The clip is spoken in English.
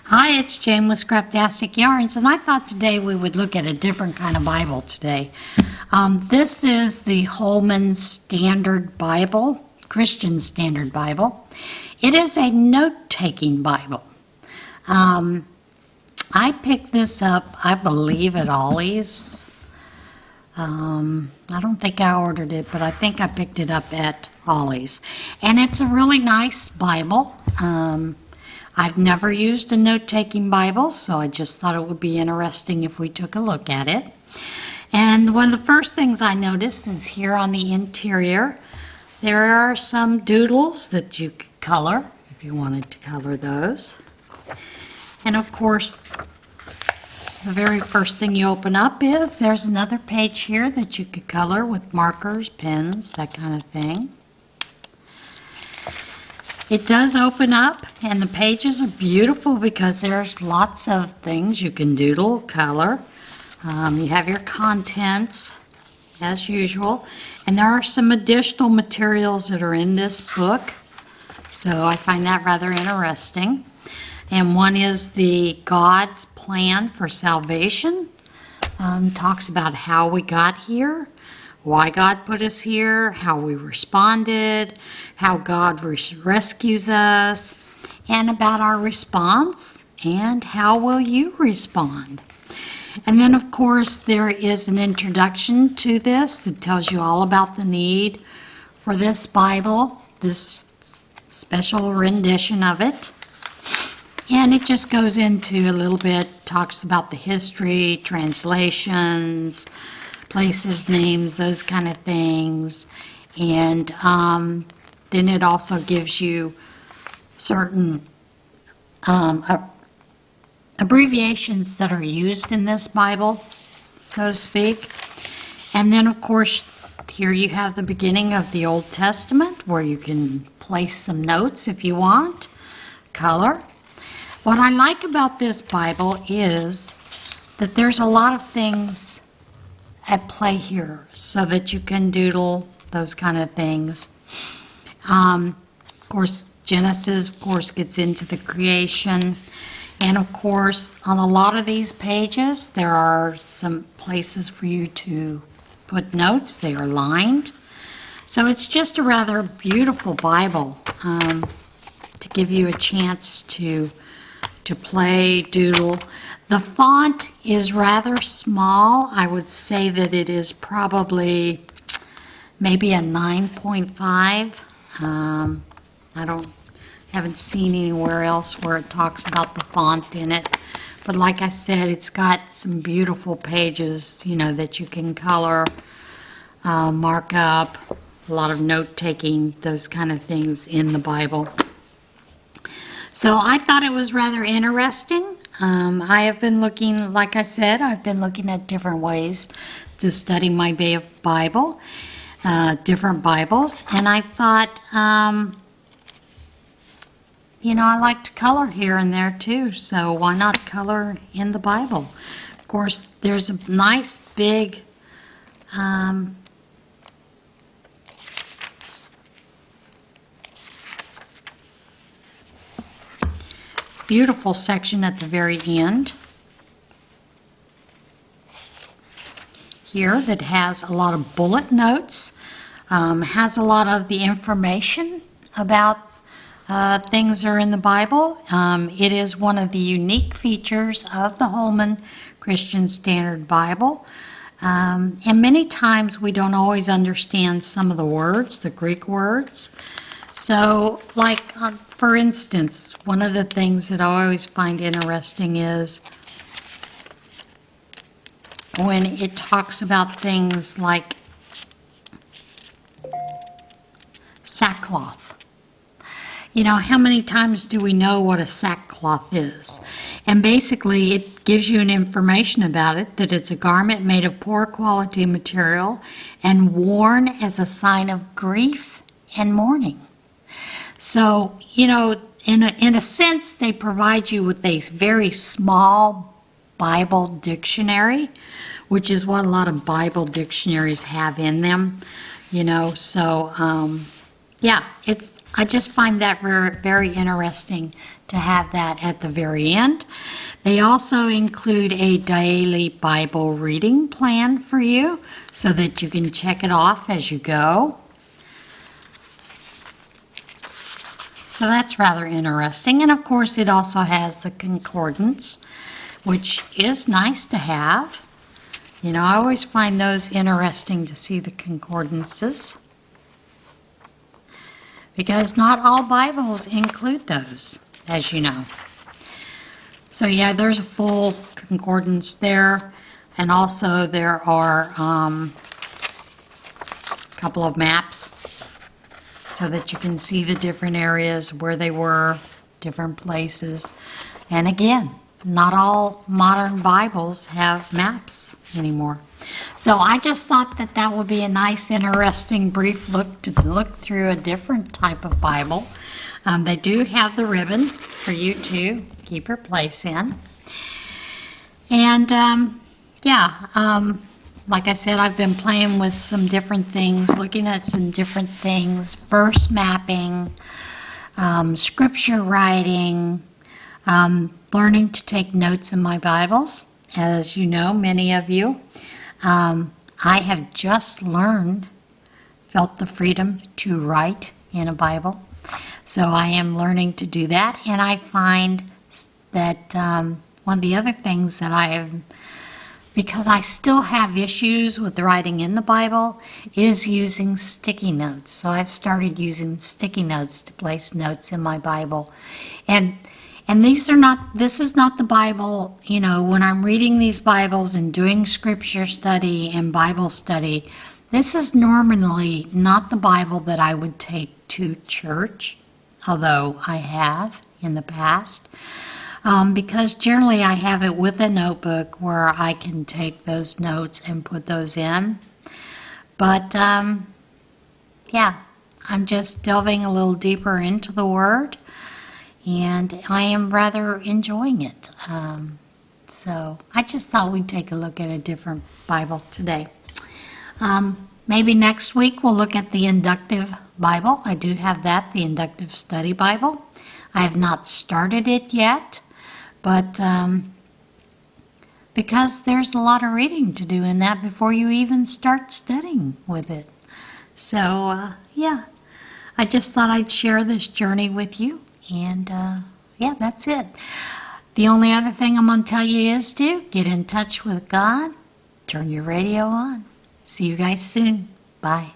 Hi, it's Jane with Scraptastic Yarns, and I thought today we would look at a different kind of Bible today. This is the Holman Standard Bible, Christian Standard Bible. It is a note-taking Bible. I picked this up, I believe, at Ollie's. I don't think I ordered it, but I think I picked it up at Ollie's. And it's a really nice Bible. I've never used a note-taking Bible, so I just thought it would be interesting if we took a look at it. And one of the first things I noticed is here on the interior, there are some doodles that you could color if you wanted to color those. And of course, the very first thing you open up is there's another page here that you could color with markers, pens, that kind of thing. It does open up, and the pages are beautiful because there's lots of things you can doodle, color. You have your contents, as usual, and there are some additional materials that are in this book, so I find that rather interesting. And one is the God's plan for salvation. Talks about how we got here, why God put us here, how we responded, how God rescues us, and about our response, and how will you respond. And then, of course, there is an introduction to this that tells you all about the need for this Bible, this special rendition of it. And it just goes into a little bit, talks about the history, translations, places, names, those kind of things. And then it also gives you certain abbreviations that are used in this Bible, so to speak. And then, of course, here you have the beginning of the Old Testament, where you can place some notes if you want, color. What I like about this Bible is that there's a lot of things at play here so that you can doodle those kind of things. Of course, Genesis, of course, gets into the creation. And of course, on a lot of these pages, there are some places for you to put notes. They are lined. So it's just a rather beautiful Bible to give you a chance to play, doodle. The font is rather small. I would say that it is probably maybe a 9.5. Haven't seen anywhere else where it talks about the font in it. But like I said, it's got some beautiful pages, you know, that you can color, mark up, a lot of note-taking, those kind of things in the Bible. So I thought it was rather interesting. I have been looking, like I said, I've been looking at different ways to study my Bible, different Bibles, and I thought, you know, I like to color here and there too, so why not color in the Bible? Of course, there's a nice big beautiful section at the very end here that has a lot of bullet notes, has a lot of the information about things that are in the Bible. It is one of the unique features of the Holman Christian Standard Bible. And many times we don't always understand some of the words, the Greek words. So, like, for instance, one of the things that I always find interesting is when it talks about things like sackcloth. You know, how many times do we know what a sackcloth is? And basically, it gives you an information about it, that it's a garment made of poor quality material and worn as a sign of grief and mourning. So, you know, in a sense, they provide you with a very small Bible dictionary, which is what a lot of Bible dictionaries have in them, you know. So, yeah, I just find that very interesting to have that at the very end. They also include a daily Bible reading plan for you so that you can check it off as you go. So that's rather interesting. And of course it also has the concordance, which is nice to have. You know, I always find those interesting to see the concordances, because not all Bibles include those, as you know. So yeah, there's a full concordance there, and also there are a couple of maps so that you can see the different areas where they were, different places. And again, not all modern Bibles have maps anymore. So I just thought that that would be a nice, interesting, brief look to look through a different type of Bible. They do have the ribbon for you to keep your place in. And like I said, I've been playing with some different things, looking at some different things, verse mapping, scripture writing, learning to take notes in my Bibles. As you know, many of you, I have just felt the freedom to write in a Bible. So I am learning to do that, and I find that one of the other things that because I still have issues with writing in the Bible, is using sticky notes. So I've started using sticky notes to place notes in my Bible. And this is not the Bible, you know, when I'm reading these Bibles and doing scripture study and Bible study, this is normally not the Bible that I would take to church, although I have in the past. Because generally I have it with a notebook where I can take those notes and put those in. But, yeah, I'm just delving a little deeper into the Word, and I am rather enjoying it. So I just thought we'd take a look at a different Bible today. Maybe next week we'll look at the inductive Bible. I do have that, the inductive study Bible. I have not started it yet. But because there's a lot of reading to do in that before you even start studying with it. So, yeah, I just thought I'd share this journey with you. And, yeah, that's it. The only other thing I'm going to tell you is to get in touch with God. Turn your radio on. See you guys soon. Bye.